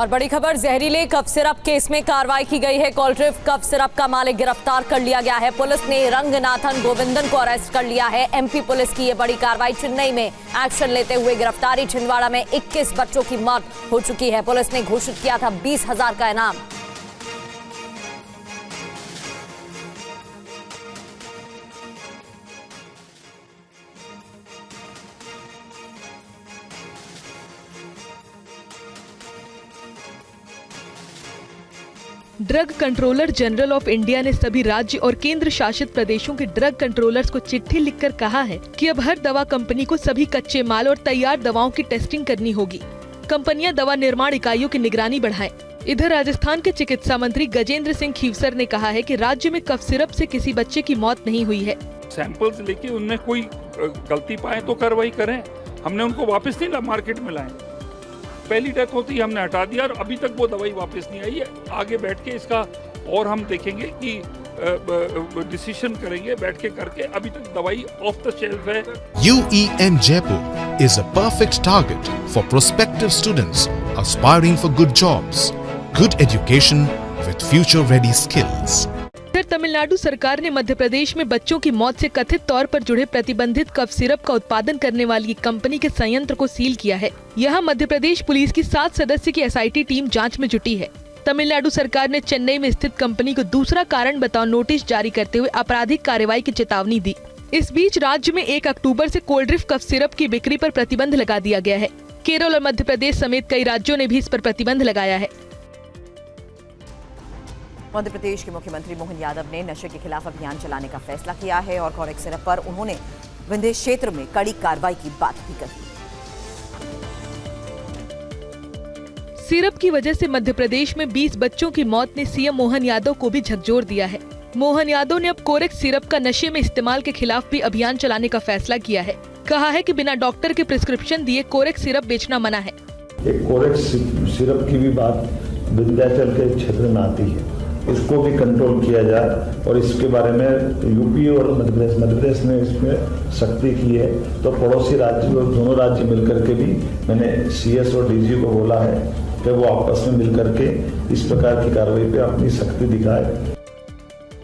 और बड़ी खबर, जहरीले कफ सिरप केस में कार्रवाई की गई है। कोल्ड्रिफ्ट कफ सिरप का मालिक गिरफ्तार कर लिया गया है। पुलिस ने रंगनाथन गोविंदन को अरेस्ट कर लिया है। एमपी पुलिस की ये बड़ी कार्रवाई। चेन्नई में एक्शन लेते हुए गिरफ्तारी। छिंदवाड़ा में 21 बच्चों की मौत हो चुकी है। पुलिस ने घोषित किया था 20,000 का इनाम। Drug controller general of India ने सभी राज्य और केंद्र शासित प्रदेशों के ड्रग कंट्रोलर्स को चिट्ठी लिखकर कहा है कि अब हर दवा कंपनी को सभी कच्चे माल और तैयार दवाओं की टेस्टिंग करनी होगी। कंपनियां दवा निर्माण इकाइयों की निगरानी बढ़ाएं। इधर राजस्थान के चिकित्सा मंत्री गजेंद्र सिंह खीवसर ने कहा है कि राज्य में कफ सिरप से किसी बच्चे की मौत नहीं हुई है। सैंपल्स लेके उनमें कोई गलती पाए तो कार्रवाई करें। हमने उनको वापस नहीं मार्केट में लाए। पहली डेथ होती है हमने हटा दिया और अभी तक वो दवाई वापस नहीं आई है। आगे बैठ के इसका और हम देखेंगे कि डिसीजन करेंगे बैठ के करके। अभी तक दवाई ऑफ द शेल्फ है। UEM Jaipur is a perfect target for prospective students aspiring for good jobs, good education with future-ready skills. Tamil Nadu सरकार ने मध्य प्रदेश में बच्चों की मौत से कथित तौर पर जुड़े प्रतिबंधित कफ सिरप का उत्पादन करने वाली कंपनी के संयंत्र को सील किया है। यहाँ मध्य प्रदेश पुलिस की 7 सदस्य की SIT टीम जांच में जुटी है। तमिलनाडु सरकार ने चेन्नई में स्थित कंपनी को दूसरा कारण बताओ नोटिस जारी करते हुए आपराधिक कार्रवाई की चेतावनी दी। इस बीच राज्य में 1 अक्टूबर से कोल्ड्रिफ्ट कफ सिरप की बिक्री पर प्रतिबंध लगा दिया गया है। केरल और मध्य प्रदेश समेत कई राज्यों ने भी इस पर प्रतिबंध लगाया है। मध्य प्रदेश के मुख्यमंत्री मोहन यादव ने नशे के खिलाफ अभियान चलाने का फैसला किया है और कोरेक्ट सिरप पर उन्होंने विंध्य क्षेत्र में कड़ी कार्रवाई की बात भी कही। सिरप की वजह से मध्य प्रदेश में 20 बच्चों की मौत ने सीएम मोहन यादव को भी झकझोर दिया है। मोहन यादव ने अब कोरेक्ट सिरप का नशे में इस्तेमाल के खिलाफ भी अभियान चलाने का फैसला किया है। कहा है कि बिना डॉक्टर के प्रिस्क्रिप्शन दिए कोरेक्ट सिरप बेचना मना है। एक कोरेक्ट सिरप की भी बात विंध्याचल के क्षेत्र में आती है, इसको भी कंट्रोल किया जाए और इसके बारे में यूपी और मध्य प्रदेश ने इसमें सख्ती की है। तो पड़ोसी राज्य और दोनों राज्य मिलकर के भी मैंने CS और DG को बोला है कि वो आपस में मिलकर के इस प्रकार की कार्रवाई पे अपनी सख्ती दिखाए।